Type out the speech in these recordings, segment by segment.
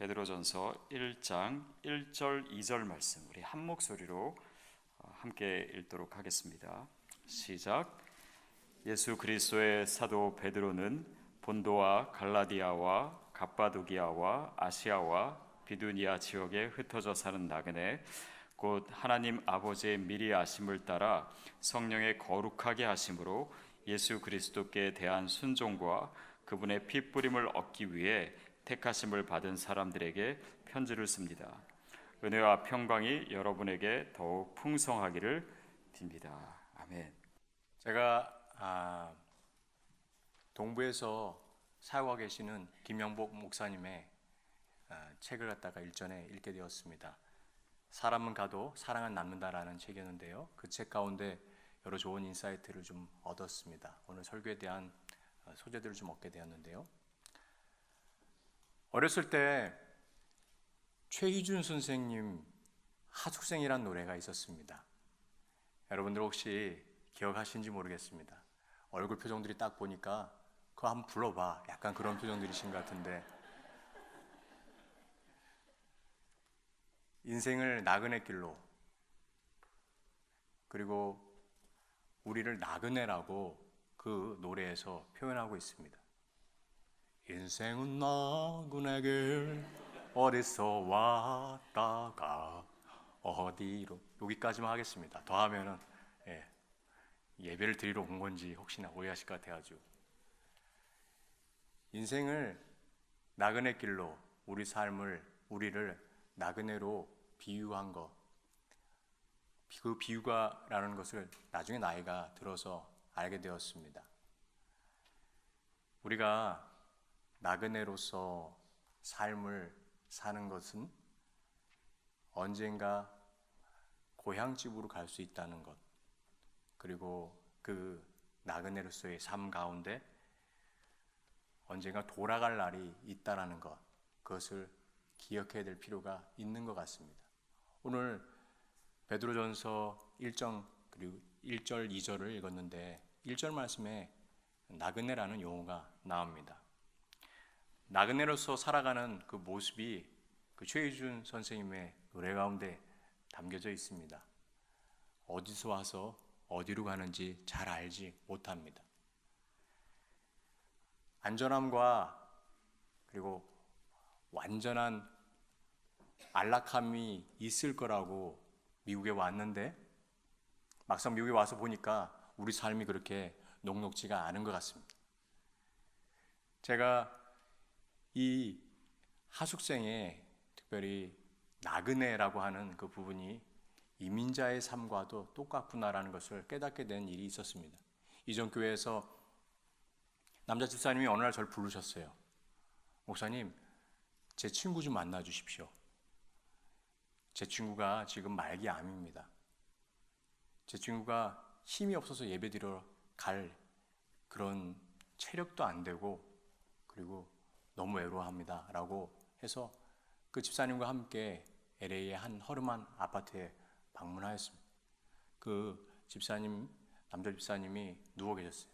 베드로전서 1장 1절 2절 말씀 우리 한 목소리로 함께 읽도록 하겠습니다. 시작. 예수 그리스도의 사도 베드로는 본도와 갈라디아와 갑바도기아와 아시아와 비두니아 지역에 흩어져 사는 나그네 곧 하나님 아버지의 미리 아심을 따라 성령의 거룩하게 하심으로 예수 그리스도께 대한 순종과 그분의 피 뿌림을 얻기 위해 택하심을 받은 사람들에게 편지를 씁니다. 은혜와 평강이 여러분에게 더욱 풍성하기를 빕니다. 아멘. 제가 동부에서 사역하고 계시는 김영복 목사님의 책을 갖다가 일전에 읽게 되었습니다. 사람은 가도 사랑은 남는다라는 책이었는데요. 그 책 가운데 여러 좋은 인사이트를 좀 얻었습니다. 오늘 설교에 대한 소재들을 좀 얻게 되었는데요. 어렸을 때 최희준 선생님 하숙생이란 노래가 있었습니다. 여러분들 혹시 기억하시는지 모르겠습니다. 얼굴 표정들이 딱 보니까 그거 한번 불러봐, 약간 그런 표정들이신 것 같은데, 인생을 나그네 길로, 그리고 우리를 나그네라고 그 노래에서 표현하고 있습니다. 인생은 나그네 길 어디서 왔다가 어디로, 여기까지만 하겠습니다. 더 하면은 예배를 드리러 온 건지 혹시나 오해하실 것 같아가지고, 인생을 나그네 길로, 우리 삶을, 우리를 나그네로 비유한 것, 그 비유가라는 것을 나중에 나이가 들어서 알게 되었습니다. 우리가 나그네로서 삶을 사는 것은 언젠가 고향집으로 갈 수 있다는 것, 그리고 그 나그네로서의 삶 가운데 언젠가 돌아갈 날이 있다라는 것, 그것을 기억해야 될 필요가 있는 것 같습니다. 오늘 베드로전서 1장 그리고 1절 2절을 읽었는데 1절 말씀에 나그네라는 용어가 나옵니다. 나그네로서 살아가는 그 모습이 그 최희준 선생님의 노래 가운데 담겨져 있습니다. 어디서 와서 어디로 가는지 잘 알지 못합니다. 안전함과 그리고 완전한 안락함이 있을 거라고 미국에 왔는데 막상 미국에 와서 보니까 우리 삶이 그렇게 녹록지가 않은 것 같습니다. 제가 이 하숙생의 특별히 나그네라고 하는 그 부분이 이민자의 삶과도 똑같구나라는 것을 깨닫게 된 일이 있었습니다. 이전 교회에서 남자 집사님이 어느 날 저를 부르셨어요. 목사님, 제 친구 좀 만나 주십시오. 제 친구가 지금 말기 암입니다. 제 친구가 힘이 없어서 예배드리러 갈 그런 체력도 안 되고, 그리고 너무 외로워합니다 라고 해서 그 집사님과 함께 LA의 한 허름한 아파트에 방문하였습니다. 그 집사님, 남자 집사님이 누워 계셨어요.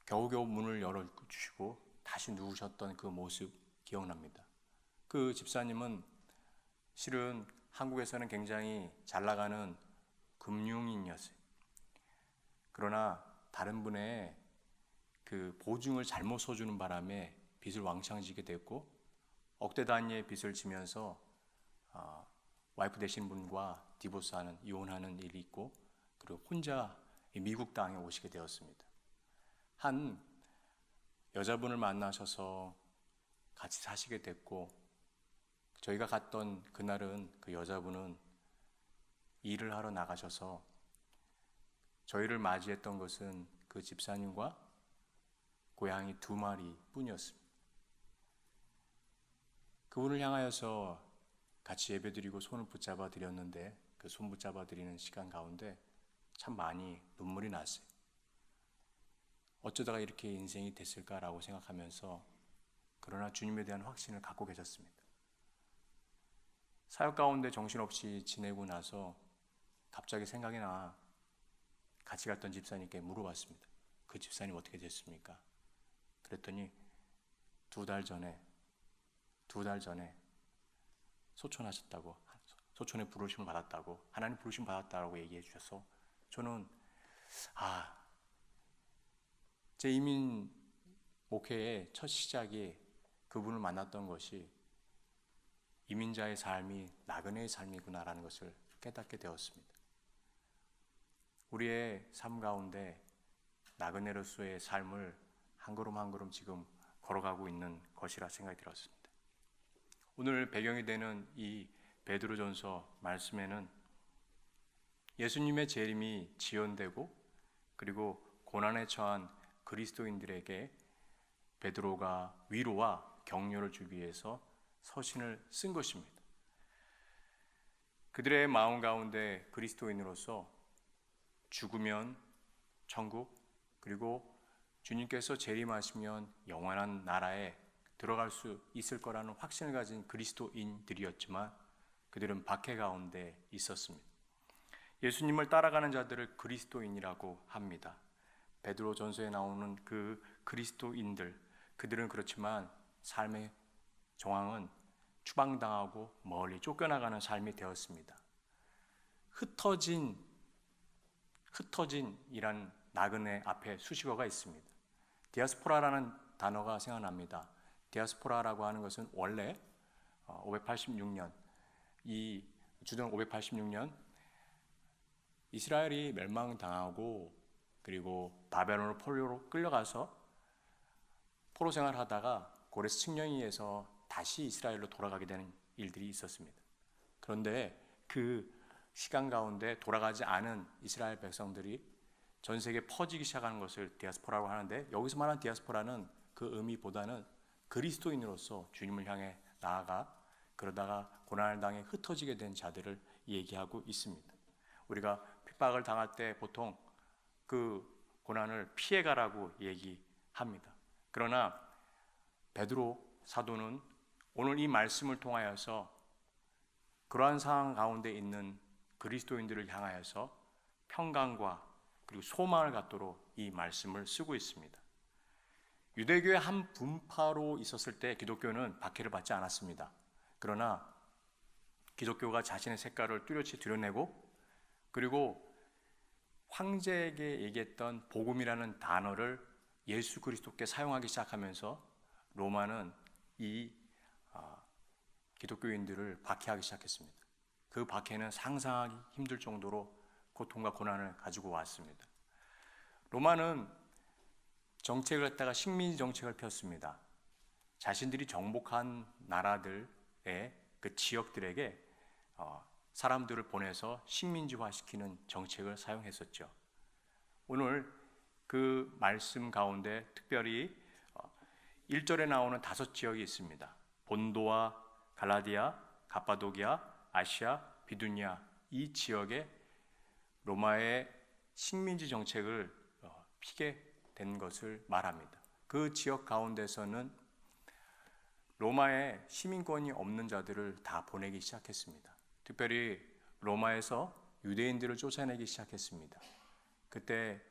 겨우겨우 문을 열어주시고 다시 누우셨던 그 모습 기억납니다. 그 집사님은 실은 한국에서는 굉장히 잘 나가는 금융인이었어요. 그러나 다른 분의 그 보증을 잘못 써주는 바람에 빚을 왕창 지게 됐고, 억대 단위의 빚을 지면서 와이프 되신 분과 디보스하는, 이혼하는 일이 있고, 그리고 혼자 미국 땅에 오시게 되었습니다. 한 여자분을 만나셔서 같이 사시게 됐고, 저희가 갔던 그날은 그 여자분은 일을 하러 나가셔서 저희를 맞이했던 것은 그 집사님과 고양이 2마리 뿐이었습니다. 그분을 향하여서 같이 예배드리고 손을 붙잡아 드렸는데, 그 손 붙잡아 드리는 시간 가운데 참 많이 눈물이 났어요. 어쩌다가 이렇게 인생이 됐을까라고 생각하면서, 그러나 주님에 대한 확신을 갖고 계셨습니다. 사역 가운데 정신없이 지내고 나서 갑자기 생각이 나 같이 갔던 집사님께 물어봤습니다. 그 집사님 어떻게 됐습니까? 그랬더니 2달 전에 2달 전에 소천의 부르심을 받았다고, 하나님 부르심 받았다고 얘기해 주셔서 저는 제 이민 목회의 첫 시작이 그분을 만났던 것이 이민자의 삶이 나그네의 삶이구나라는 것을 깨닫게 되었습니다. 우리의 삶 가운데 나그네로서의 삶을 한 걸음 한 걸음 지금 걸어가고 있는 것이라 생각이 들었습니다. 오늘 배경이 되는 이 베드로전서 말씀에는 예수님의 재림이 지연되고 그리고 고난에 처한 그리스도인들에게 베드로가 위로와 격려를 주기 위해서 서신을 쓴 것입니다. 그들의 마음 가운데 그리스도인으로서 죽으면 천국, 그리고 주님께서 재림하시면 영원한 나라에 들어갈 수 있을 거라는 확신을 가진 그리스도인들이었지만 그들은 박해 가운데 있었습니다. 예수님을 따라가는 자들을 그리스도인이라고 합니다. 베드로 전서에 나오는 그 그리스도인들, 그들은 그렇지만 삶의 정황은 추방당하고 멀리 쫓겨나가는 삶이 되었습니다. 흩어진이란 나그네 앞에 수식어가 있습니다. 디아스포라라는 단어가 생각납니다. 디아스포라라고 하는 것은 원래 586년, 주전 586년 이스라엘이 멸망당하고 그리고 바벨론으로 포로로 끌려가서 포로 생활하다가 고레스 칙령에 의해서 다시 이스라엘로 돌아가게 되는 일들이 있었습니다. 그런데 그 시간 가운데 돌아가지 않은 이스라엘 백성들이 전 세계에 퍼지기 시작하는 것을 디아스포라라고 하는데, 여기서 말하는 디아스포라는 그 의미보다는 그리스도인으로서 주님을 향해 나아가 그러다가 고난을 당해 흩어지게 된 자들을 얘기하고 있습니다. 우리가 핍박을 당할 때 보통 그 고난을 피해가라고 얘기합니다. 그러나 베드로 사도는 오늘 이 말씀을 통하여서 그러한 상황 가운데 있는 그리스도인들을 향하여서 평강과 그리고 소망을 갖도록 이 말씀을 쓰고 있습니다. 유대교의 한 분파로 있었을 때 기독교는 박해를 받지 않았습니다. 그러나 기독교가 자신의 색깔을 뚜렷이 드러내고 그리고 황제에게 얘기했던 복음이라는 단어를 예수 그리스도께 사용하기 시작하면서 로마는 이 기독교인들을 박해하기 시작했습니다. 그 박해는 상상하기 힘들 정도로 고통과 고난을 가지고 왔습니다. 로마는 정책을 갖다가 식민지 정책을 폈습니다. 자신들이 정복한 나라들의 그 지역들에게 사람들을 보내서 식민지화시키는 정책을 사용했었죠. 오늘 그 말씀 가운데 특별히 1절에 나오는 5지역이 있습니다. 본도와 갈라디아, 갑바도기아, 아시아, 비두니아, 이 지역에 로마의 식민지 정책을 피게 된 것을 말합니다. 그 지역 가운데서는 로마의 시민권이 없는 자들을 다 보내기 시작했습니다. 특별히 로마에서 유대인들을 쫓아내기 시작했습니다. 그때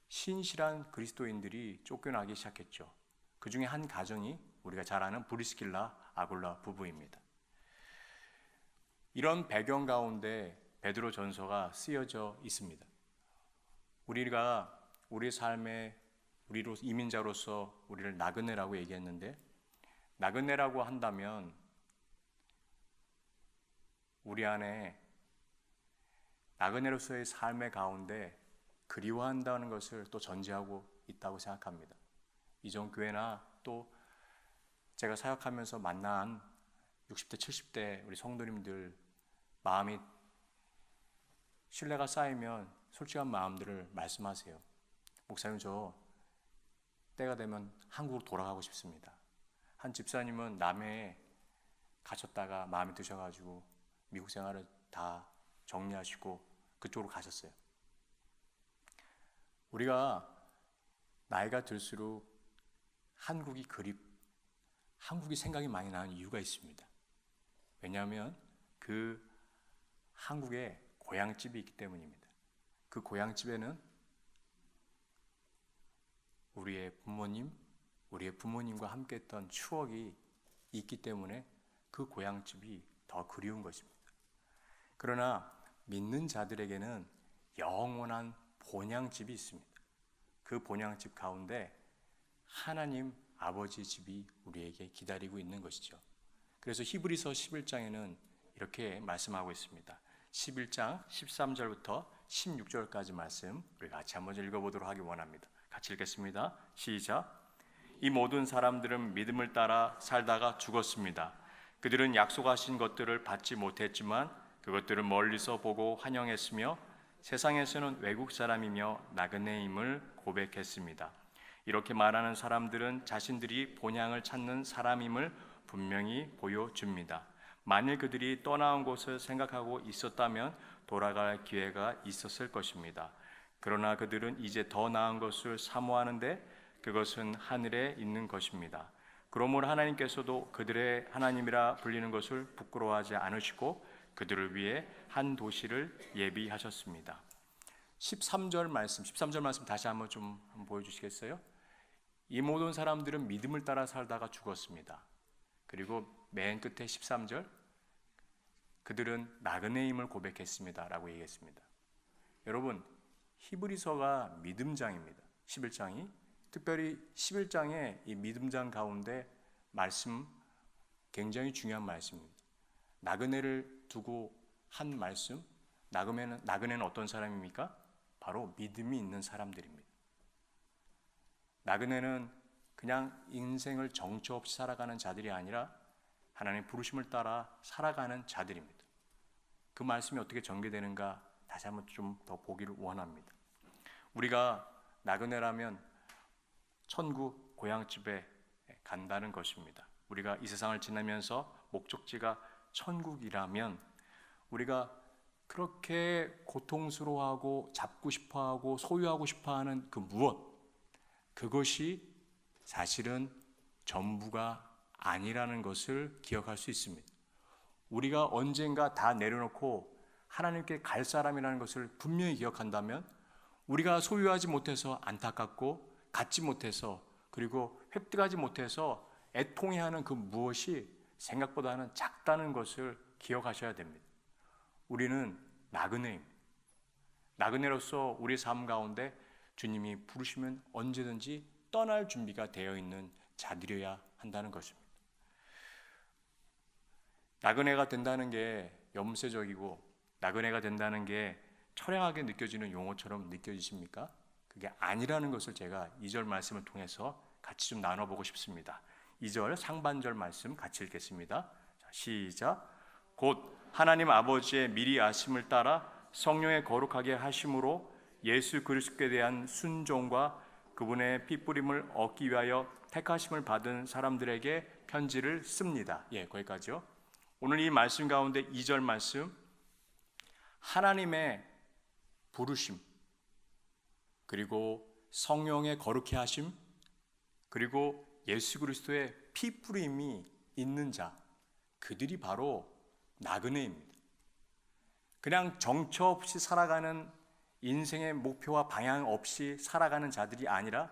신실한 그리스도인들이 쫓겨나기 시작했죠. 그 중에 한 가정이 우리가 잘 아는 브리스길라, 아굴라 부부입니다. 이런 배경 가운데 베드로 전서가 쓰여져 있습니다. 우리가 우리 삶에 우리로 이민자로서 우리를 나그네라고 얘기했는데, 나그네라고 한다면 우리 안에 나그네로서의 삶의 가운데 그리워한다는 것을 또 전제하고 있다고 생각합니다. 이전 교회나 또 제가 사역하면서 만난 60대, 70대 우리 성도님들 마음이 신뢰가 쌓이면 솔직한 마음들을 말씀하세요. 목사님, 저 때가 되면 한국으로 돌아가고 싶습니다. 한 집사님은 남해에 가셨다가 마음에 드셔가지고 미국 생활을 다 정리하시고 그쪽으로 가셨어요. 우리가 나이가 들수록 한국이 생각이 많이 나는 이유가 있습니다. 왜냐하면 그 한국에 고향집이 있기 때문입니다. 그 고향집에는 우리의 부모님과 함께 했던 추억이 있기 때문에 그 고향집이 더 그리운 것입니다. 그러나 믿는 자들에게는 영원한 본향집이 있습니다. 그 본향집 가운데 하나님 아버지 집이 우리에게 기다리고 있는 것이죠. 그래서 히브리서 11장에는 이렇게 말씀하고 있습니다. 11장 13절부터 16절까지 말씀 우리 같이 한번 읽어보도록 하기 원합니다. 같이 읽겠습니다. 시작. 이 모든 사람들은 믿음을 따라 살다가 죽었습니다. 그들은 약속하신 것들을 받지 못했지만 그것들을 멀리서 보고 환영했으며 세상에서는 외국 사람이며 나그네임을 고백했습니다. 이렇게 말하는 사람들은 자신들이 본향을 찾는 사람임을 분명히 보여줍니다. 만일 그들이 떠나온 곳을 생각하고 있었다면 돌아갈 기회가 있었을 것입니다. 그러나 그들은 이제 더 나은 것을 사모하는데 그것은 하늘에 있는 것입니다. 그러므로 하나님께서도 그들의 하나님이라 불리는 것을 부끄러워하지 않으시고 그들을 위해 한 도시를 예비하셨습니다. 13절 말씀 다시 한번 보여주시겠어요? 이 모든 사람들은 믿음을 따라 살다가 죽었습니다. 그리고 맨 끝에 13절 그들은 나그네임을 고백했습니다 라고 얘기했습니다. 여러분, 히브리서가 믿음장입니다. 11장이 특별히 11장의 이 믿음장 가운데 말씀 굉장히 중요한 말씀입니다. 나그네를 두고 한 말씀. 나그네는 어떤 사람입니까? 바로 믿음이 있는 사람들입니다. 나그네는 그냥 인생을 정처 없이 살아가는 자들이 아니라 하나님의 부르심을 따라 살아가는 자들입니다. 그 말씀이 어떻게 전개되는가 다시 한번 좀 더 보기를 원합니다. 우리가 나그네라면 천국 고향집에 간다는 것입니다. 우리가 이 세상을 지나면서 목적지가 천국이라면 우리가 그렇게 고통스러워하고 잡고 싶어하고 소유하고 싶어하는 그 무엇, 그것이 사실은 전부가 아니라는 것을 기억할 수 있습니다. 우리가 언젠가 다 내려놓고 하나님께 갈 사람이라는 것을 분명히 기억한다면 우리가 소유하지 못해서 안타깝고 갖지 못해서 그리고 획득하지 못해서 애통해하는 그 무엇이 생각보다는 작다는 것을 기억하셔야 됩니다. 우리는 나그네입니다. 나그네로서 우리 삶 가운데 주님이 부르시면 언제든지 떠날 준비가 되어 있는 자들이어야 한다는 것입니다. 나그네가 된다는 게 염세적이고 나그네가 된다는 게 처량하게 느껴지는 용어처럼 느껴지십니까? 그게 아니라는 것을 제가 2절 말씀을 통해서 같이 좀 나눠보고 싶습니다. 2절 상반절 말씀 같이 읽겠습니다. 자, 시작. 곧 하나님 아버지의 미리 아심을 따라 성령의 거룩하게 하심으로 예수 그리스도에 대한 순종과 그분의 핏부림을 얻기 위하여 택하심을 받은 사람들에게 편지를 씁니다. 거기까지요. 오늘 이 말씀 가운데 2절 말씀 하나님의 부르심 그리고 성령의 거룩해 하심 그리고 예수 그리스도의 핏부림이 있는 자 그들이 바로 나그네입니다. 그냥 정처 없이 살아가는 인생의 목표와 방향 없이 살아가는 자들이 아니라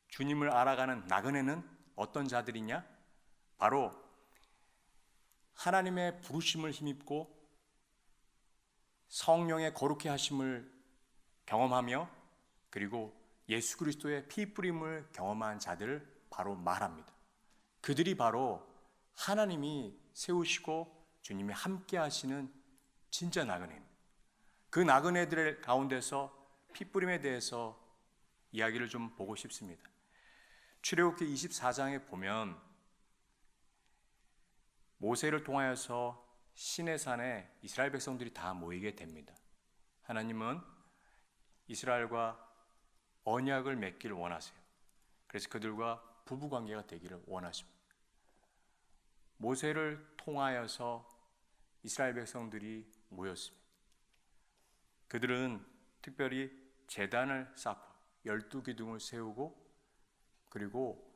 주님을 알아가는 나그네는 어떤 자들이냐? 바로 하나님의 부르심을 힘입고 성령의 거룩해 하심을 경험하며 그리고 예수 그리스도의 피 뿌림을 경험한 자들을 바로 말합니다. 그들이 바로 하나님이 세우시고 주님이 함께 하시는 진짜 나그네입니다. 그 나그네들 가운데서 피 뿌림에 대해서 이야기를 좀 보고 싶습니다. 출애굽기 24장에 보면 모세를 통하여서 시내산에 이스라엘 백성들이 다 모이게 됩니다. 하나님은 이스라엘과 언약을 맺기를 원하세요. 그래서 그들과 부부관계가 되기를 원하십니다. 모세를 통하여서 이스라엘 백성들이 모였습니다. 그들은 특별히 제단을 쌓고 12기둥을 세우고 그리고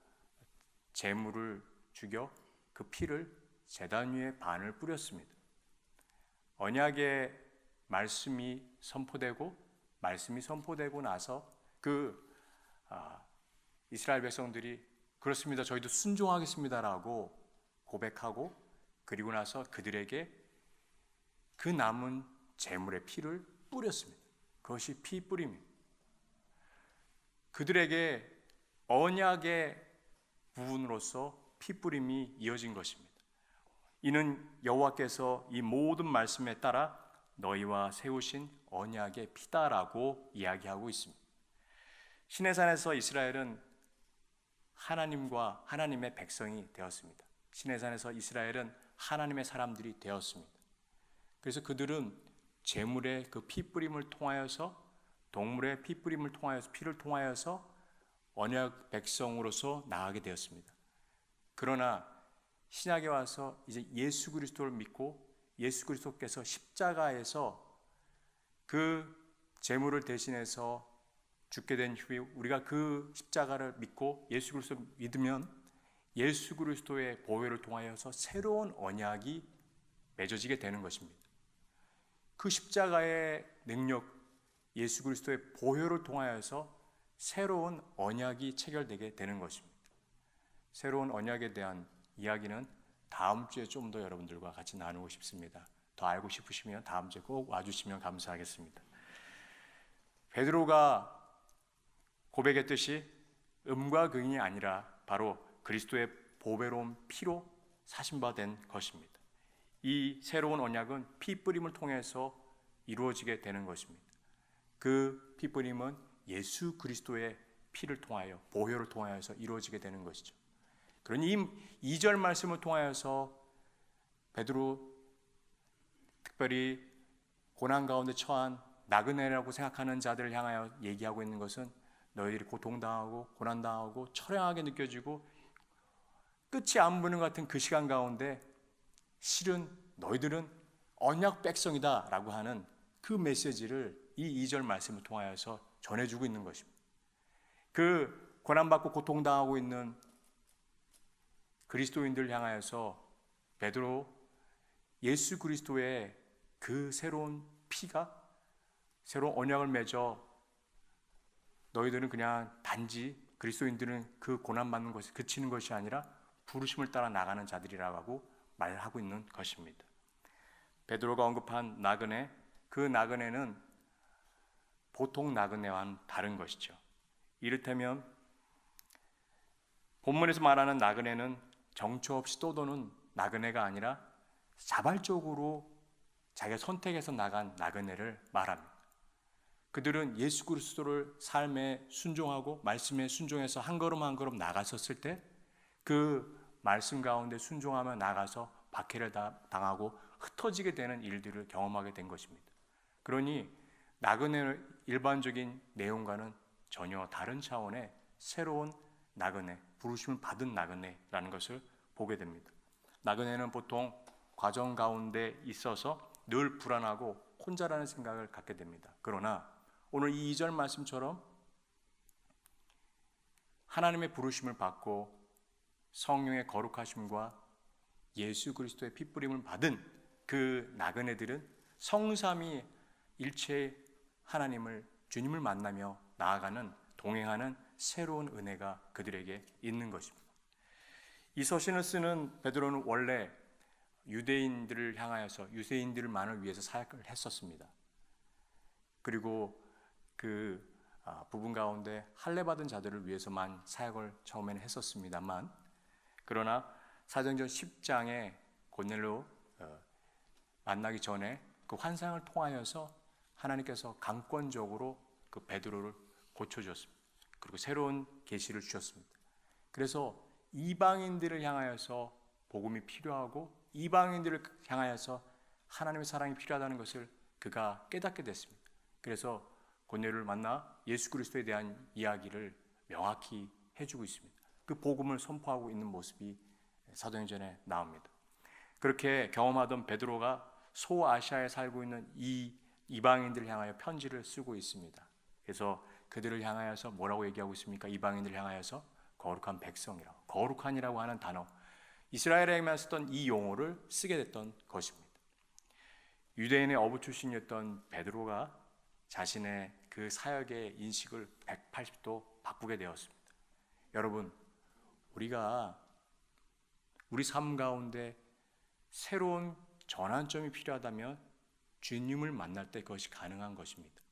제물을 죽여 그 피를 제단 위에 반을 뿌렸습니다. 언약의 말씀이 선포되고 나서 이스라엘 백성들이 그렇습니다. 저희도 순종하겠습니다라고 고백하고 그리고 나서 그들에게 그 남은 제물의 피를 뿌렸습니다. 그것이 피 뿌림입니다. 그들에게 언약의 부분으로서 피 뿌림이 이어진 것입니다. 이는 여호와께서 이 모든 말씀에 따라 너희와 세우신 언약의 피다라고 이야기하고 있습니다. 시내산에서 이스라엘은 하나님과 하나님의 백성이 되었습니다. 시내산에서 이스라엘은 하나님의 사람들이 되었습니다. 그래서 그들은 제물의 그 피 뿌림을 통하여서, 동물의 피 뿌림을 통하여서, 피를 통하여서 언약 백성으로서 나아가게 되었습니다. 그러나 신약에 와서 이제 예수 그리스도를 믿고 예수 그리스도께서 십자가에서 그 제물을 대신해서 죽게 된 후에 우리가 그 십자가를 믿고 예수 그리스도를 믿으면 예수 그리스도의 보혈을 통하여서 새로운 언약이 맺어지게 되는 것입니다. 그 십자가의 능력, 예수 그리스도의 보혈을 통하여서 새로운 언약이 체결되게 되는 것입니다. 새로운 언약에 대한 이야기는 다음 주에 좀 더 여러분들과 같이 나누고 싶습니다. 더 알고 싶으시면 다음 주에 꼭 와주시면 감사하겠습니다. 베드로가 고백했듯이 음과 긍이 아니라 바로 그리스도의 보배로운 피로 사신 바 된 것입니다. 이 새로운 언약은 피 뿌림을 통해서 이루어지게 되는 것입니다. 그 피 뿌림은 예수 그리스도의 피를 통하여 보혈을 통하여서 이루어지게 되는 것이죠. 그러니 이 2절 말씀을 통하여서 베드로, 특별히 고난 가운데 처한 나그네라고 생각하는 자들을 향하여 얘기하고 있는 것은 너희들이 고통당하고 고난당하고 처량하게 느껴지고 끝이 안 보이는 것 같은 그 시간 가운데 실은 너희들은 언약 백성이다 라고 하는 그 메시지를 이 2절 말씀을 통하여서 전해주고 있는 것입니다. 그 고난받고 고통당하고 있는 그리스도인들을 향하여서 베드로, 예수 그리스도의 그 새로운 피가 새로운 언약을 맺어 너희들은 그냥 단지 그리스도인들은 그 고난받는 것에 그치는 것이 아니라 부르심을 따라 나가는 자들이라고 말하고 있는 것입니다. 베드로가 언급한 나그네, 그 나그네는 보통 나그네와는 다른 것이죠. 이를테면 본문에서 말하는 나그네는 정처 없이 떠도는 나그네가 아니라 자발적으로 자기가 선택해서 나간 나그네를 말합니다. 그들은 예수 그리스도를 삶에 순종하고 말씀에 순종해서 한 걸음 한 걸음 나갔었을 때 그 말씀 가운데 순종하며 나가서 박해를 당하고 흩어지게 되는 일들을 경험하게 된 것입니다. 그러니 나그네의 일반적인 내용과는 전혀 다른 차원의 새로운 나그네, 부르심을 받은 나그네라는 것을 보게 됩니다. 나그네는 보통 과정 가운데 있어서 늘 불안하고 혼자라는 생각을 갖게 됩니다. 그러나 오늘 이 2절 말씀처럼 하나님의 부르심을 받고 성령의 거룩하심과 예수 그리스도의 핏부림을 받은 그 나그네들은 성삼위 일체 하나님을, 주님을 만나며 나아가는, 동행하는 새로운 은혜가 그들에게 있는 것입니다. 이 서신을 쓰는 베드로는 원래 유대인들을 향하여서 유대인들만을 위해서 사역을 했었습니다. 그리고 그 부분 가운데 할례받은 자들을 위해서만 사역을 처음에는 했었습니다만, 그러나 사도행전 10장에 고넬료 만나기 전에 그 환상을 통하여서 하나님께서 강권적으로 그 베드로를 고쳐주었습니다. 그리고 새로운 계시를 주셨습니다. 그래서 이방인들을 향하여서 복음이 필요하고 이방인들을 향하여서 하나님의 사랑이 필요하다는 것을 그가 깨닫게 됐습니다. 그래서 고넬료를 만나 예수 그리스도에 대한 이야기를 명확히 해주고 있습니다. 그 복음을 선포하고 있는 모습이 사도행전에 나옵니다. 그렇게 경험하던 베드로가 소아시아에 살고 있는 이 이방인들을 향하여 편지를 쓰고 있습니다. 그래서 그들을 향하여서 뭐라고 얘기하고 있습니까? 이방인들을 향하여서 거룩한 백성이라고, 거룩한이라고 하는 단어, 이스라엘에만 쓰던 이 용어를 쓰게 됐던 것입니다. 유대인의 어부 출신이었던 베드로가 자신의 그 사역의 인식을 180도 바꾸게 되었습니다. 여러분, 우리 삶 가운데 새로운 전환점이 필요하다면 주님을 만날 때 그것이 가능한 것입니다.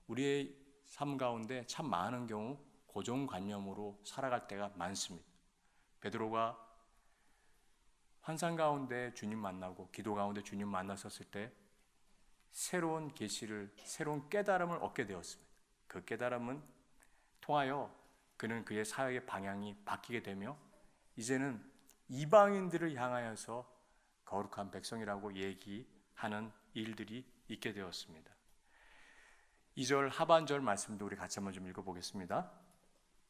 우리의 삶 가운데 참 많은 경우 고정관념으로 살아갈 때가 많습니다. 베드로가 환상 가운데 주님 만나고 기도 가운데 주님 만났었을 때 새로운 계시를, 새로운 깨달음을 얻게 되었습니다. 그 깨달음은 통하여 그는 그의 사역의 방향이 바뀌게 되며 이제는 이방인들을 향하여서 거룩한 백성이라고 얘기하는 일들이 있게 되었습니다. 2절 하반절 말씀도 우리 같이 한번 좀 읽어보겠습니다.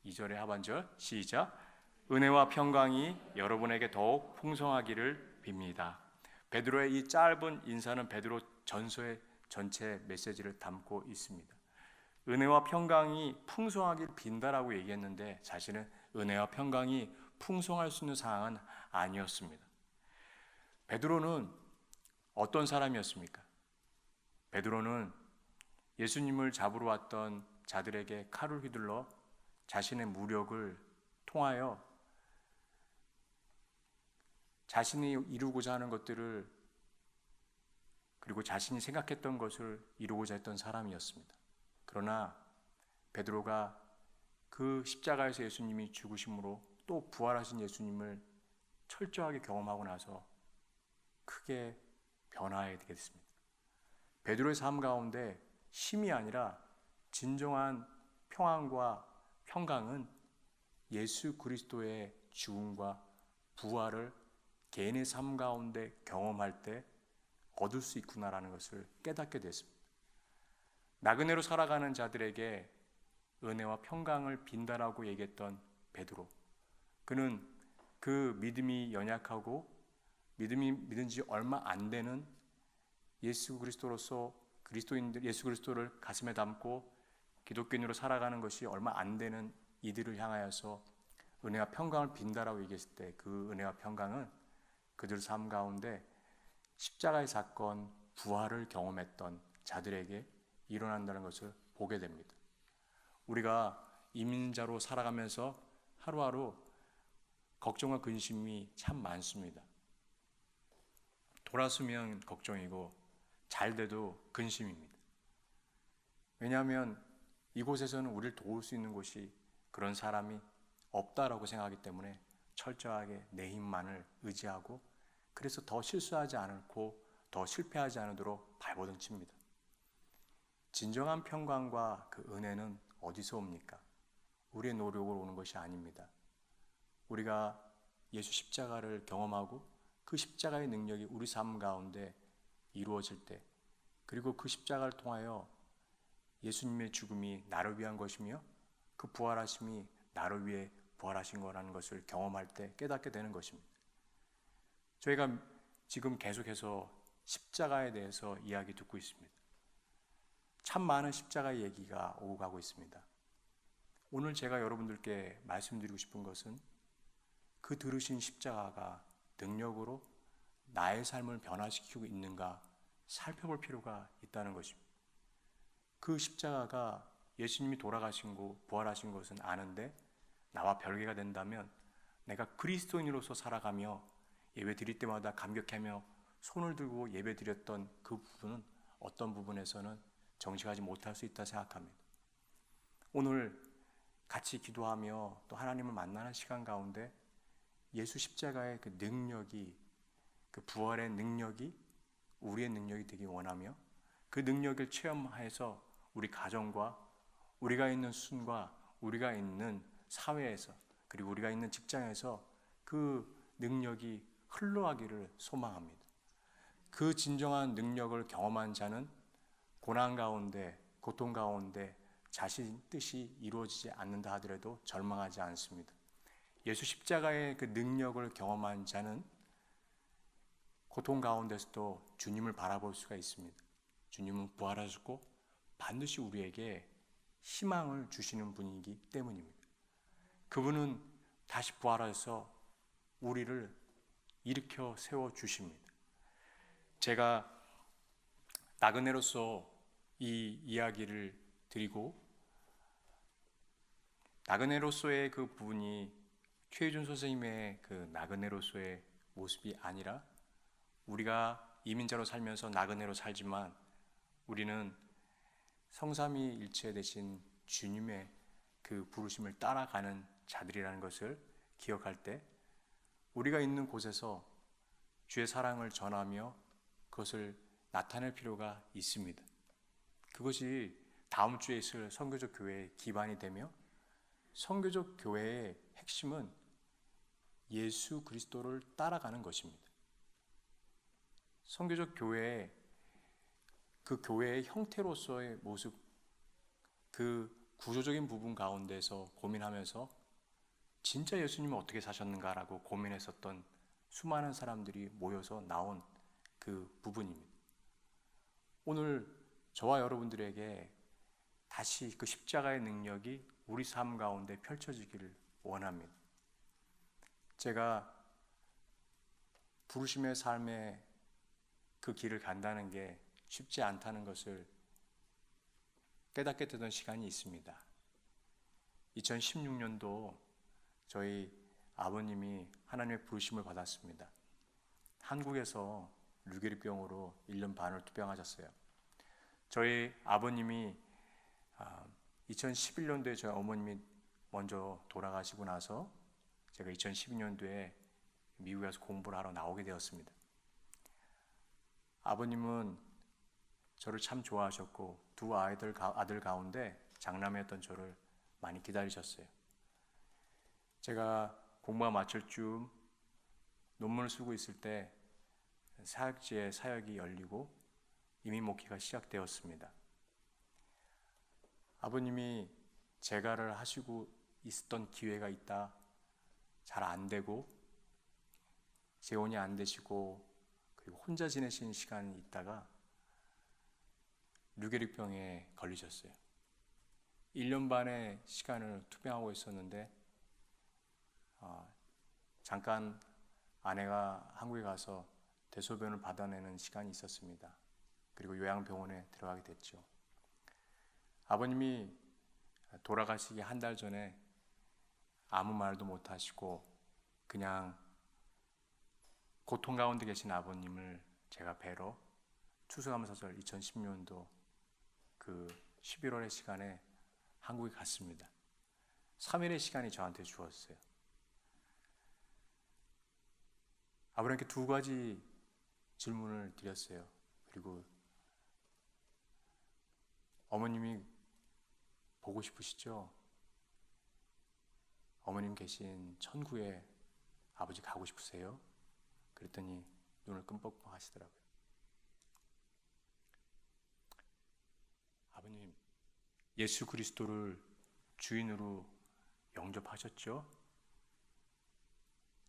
2절의 하반절 시작. 은혜와 평강이 여러분에게 더욱 풍성하기를 빕니다. 베드로의 이 짧은 인사는 베드로 전서의 전체 메시지를 담고 있습니다. 은혜와 평강이 풍성하길 빈다라고 얘기했는데 사실은 은혜와 평강이 풍성할 수 있는 상황은 아니었습니다. 베드로는 어떤 사람이었습니까? 베드로는 예수님을 잡으러 왔던 자들에게 칼을 휘둘러 자신의 무력을 통하여 자신이 이루고자 하는 것들을 그리고 자신이 생각했던 것을 이루고자 했던 사람이었습니다. 그러나 베드로가 그 십자가에서 예수님이 죽으심으로 또 부활하신 예수님을 철저하게 경험하고 나서 크게 변화하게 됐습니다. 베드로의 삶 가운데 힘이 아니라 진정한 평안과 평강은 예수 그리스도의 죽음과 부활을 개인의 삶 가운데 경험할 때 얻을 수 있구나라는 것을 깨닫게 됐습니다. 나그네로 살아가는 자들에게 은혜와 평강을 빈다라고 얘기했던 베드로, 그는 그 믿음이 연약하고 믿은 지 얼마 안 되는 예수 그리스도로서 그리스도인들, 예수 그리스도를 가슴에 담고 기독교인으로 살아가는 것이 얼마 안 되는 이들을 향하여서 은혜와 평강을 빈다라고 얘기했을 때 그 은혜와 평강은 그들 삶 가운데 십자가의 사건, 부활을 경험했던 자들에게 일어난다는 것을 보게 됩니다. 우리가 이민자로 살아가면서 하루하루 걱정과 근심이 참 많습니다. 돌았으면 걱정이고 잘 돼도 근심입니다. 왜냐하면 이곳에서는 우리를 도울 수 있는 곳이 그런 사람이 없다라고 생각하기 때문에 철저하게 내 힘만을 의지하고 그래서 더 실수하지 않고 더 실패하지 않도록 발버둥 칩니다. 진정한 평강과 그 은혜는 어디서 옵니까? 우리의 노력으로 오는 것이 아닙니다. 우리가 예수 십자가를 경험하고 그 십자가의 능력이 우리 삶 가운데 이루어질 때, 그리고 그 십자가를 통하여 예수님의 죽음이 나를 위한 것이며 그 부활하심이 나를 위해 부활하신 거라는 것을 경험할 때 깨닫게 되는 것입니다. 저희가 지금 계속해서 십자가에 대해서 이야기 듣고 있습니다. 참 많은 십자가의 얘기가 오고 가고 있습니다. 오늘 제가 여러분들께 말씀드리고 싶은 것은 그 들으신 십자가가 능력으로 나의 삶을 변화시키고 있는가 살펴볼 필요가 있다는 것입니다. 그 십자가가 예수님이 돌아가신 거, 부활하신 것은 아는데 나와 별개가 된다면 내가 그리스도인으로서 살아가며 예배 드릴 때마다 감격하며 손을 들고 예배 드렸던 그 부분은 어떤 부분에서는 정직하지 못할 수 있다 생각합니다. 오늘 같이 기도하며 또 하나님을 만나는 시간 가운데 예수 십자가의 그 능력이, 그 부활의 능력이 우리의 능력이 되기 원하며 그 능력을 체험해서 우리 가정과 우리가 있는 순과 우리가 있는 사회에서 그리고 우리가 있는 직장에서 그 능력이 흘러가기를 소망합니다. 그 진정한 능력을 경험한 자는 고난 가운데, 고통 가운데 자신 뜻이 이루어지지 않는다 하더라도 절망하지 않습니다. 예수 십자가의 그 능력을 경험한 자는 고통 가운데서도 주님을 바라볼 수가 있습니다. 주님은 부활하셨고 반드시 우리에게 희망을 주시는 분이기 때문입니다. 그분은 다시 부활하셔서 우리를 일으켜 세워 주십니다. 제가 나그네로서 이 이야기를 드리고 나그네로서의 그 부분이 최희준 선생님의 그 나그네로서의 모습이 아니라 우리가 이민자로 살면서 나그네로 살지만 우리는 성삼위일체 되신 주님의 그 부르심을 따라가는 자들이라는 것을 기억할 때 우리가 있는 곳에서 주의 사랑을 전하며 그것을 나타낼 필요가 있습니다. 그것이 다음 주에 있을 선교적 교회의 기반이 되며 선교적 교회의 핵심은 예수 그리스도를 따라가는 것입니다. 선교적 교회의 그 교회의 형태로서의 모습, 그 구조적인 부분 가운데서 고민하면서 진짜 예수님은 어떻게 사셨는가라고 고민했었던 수많은 사람들이 모여서 나온 그 부분입니다. 오늘 저와 여러분들에게 다시 그 십자가의 능력이 우리 삶 가운데 펼쳐지기를 원합니다. 제가 부르심의 삶의 그 길을 간다는 게 쉽지 않다는 것을 깨닫게 되던 시간이 있습니다. 2016년도 저희 아버님이 하나님의 부르심을 받았습니다. 한국에서 류게리병으로 1년 반을 투병하셨어요. 저희 아버님이 2011년도에 저희 어머님이 먼저 돌아가시고 나서 제가 2012년도에 미국에 가서 공부를 하러 나오게 되었습니다. 아버님은 저를 참 좋아하셨고 두 아들 가운데 장남이었던 저를 많이 기다리셨어요. 제가 공부가 마칠 쯤 논문을 쓰고 있을 때 사역지에 사역이 열리고 이민 목회가 시작되었습니다. 아버님이 재가를 하시고 있었던 기회가 있다. 잘 안 되고 재혼이 안 되시고 그리고 혼자 지내신 시간이 있다가 류게릭병에 걸리셨어요. 1년 반의 시간을 투병하고 있었는데 잠깐 아내가 한국에 가서 대소변을 받아내는 시간이 있었습니다. 그리고 요양병원에 들어가게 됐죠. 아버님이 돌아가시기 한 달 전에 아무 말도 못 하시고 그냥 고통 가운데 계신 아버님을 제가 뵈러 추수감사절 2010년도 그 11월의 시간에 한국에 갔습니다. 3일의 시간이 저한테 주었어요. 아버님께 두 가지 질문을 드렸어요. 그리고 어머님이 보고 싶으시죠? 어머님 계신 천국에 아버지 가고 싶으세요? 그랬더니 눈을 끔뻑 하시더라고요. 아버님, 예수 그리스도를 주인으로 영접하셨죠?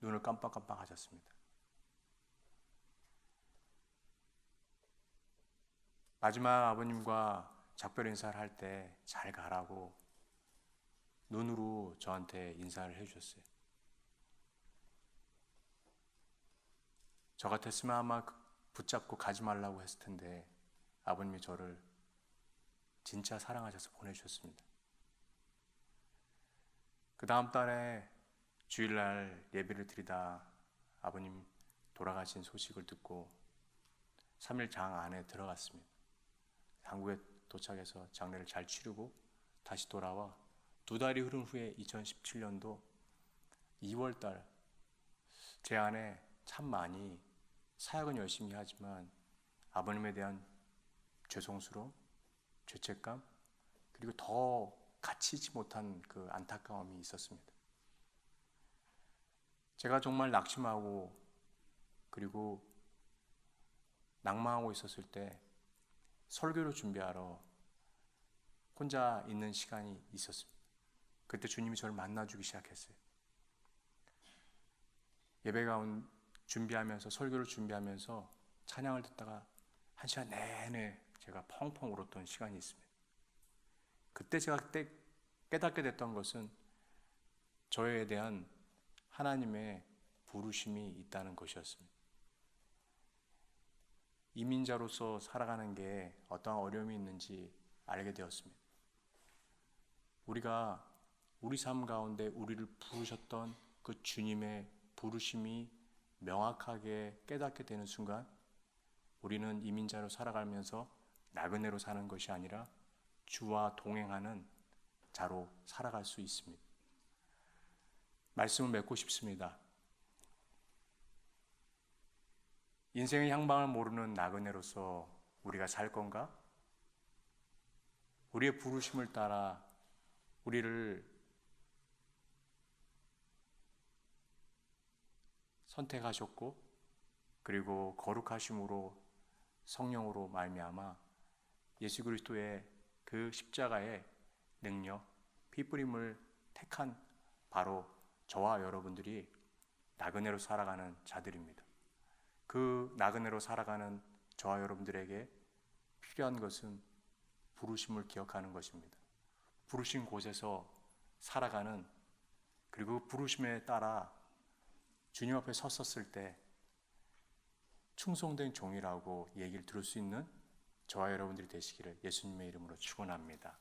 눈을 깜빡깜빡 하셨습니다. 마지막 아버님과 작별 인사를 할 때 잘 가라고 눈으로 저한테 인사를 해주셨어요. 저 같았으면 아마 붙잡고 가지 말라고 했을 텐데 아버님이 저를 진짜 사랑하셔서 보내주셨습니다. 그 다음 달에 주일날 예배를 드리다 아버님 돌아가신 소식을 듣고 3일 장 안에 들어갔습니다. 한국에 도착해서 장례를 잘 치르고 다시 돌아와 2달이 흐른 후에 2017년도 2월달 제 안에 참 많이 사역은 열심히 하지만 아버님에 대한 죄송스러움, 죄책감 그리고 더 갇히지 못한 그 안타까움이 있었습니다. 제가 정말 낙심하고 그리고 낭망하고 있었을 때 설교를 준비하러 혼자 있는 시간이 있었습니다. 그때 주님이 저를 만나주기 시작했어요. 예배 가운 준비하면서 설교를 준비하면서 찬양을 듣다가 1시간 내내 제가 펑펑 울었던 시간이 있습니다. 그때 제가 깨닫게 됐던 것은 저에 대한 하나님의 부르심이 있다는 것이었습니다. 이민자로서 살아가는 게 어떠한 어려움이 있는지 알게 되었습니다. 우리가 우리 삶 가운데 우리를 부르셨던 그 주님의 부르심이 명확하게 깨닫게 되는 순간 우리는 이민자로 살아가면서 나그네로 사는 것이 아니라 주와 동행하는 자로 살아갈 수 있습니다. 말씀을 맺고 싶습니다. 인생의 향방을 모르는 나그네로서 우리가 살 건가? 우리의 부르심을 따라 우리를 선택하셨고 그리고 거룩하심으로 성령으로 말미암아 예수 그리스도의 그 십자가의 능력, 피뿌림을 택한 바로 저와 여러분들이 나그네로 살아가는 자들입니다. 그 나그네로 살아가는 저와 여러분들에게 필요한 것은 부르심을 기억하는 것입니다. 부르신 곳에서 살아가는, 그리고 그 부르심에 따라 주님 앞에 섰었을 때 충성된 종이라고 얘기를 들을 수 있는 저와 여러분들이 되시기를 예수님의 이름으로 축원합니다.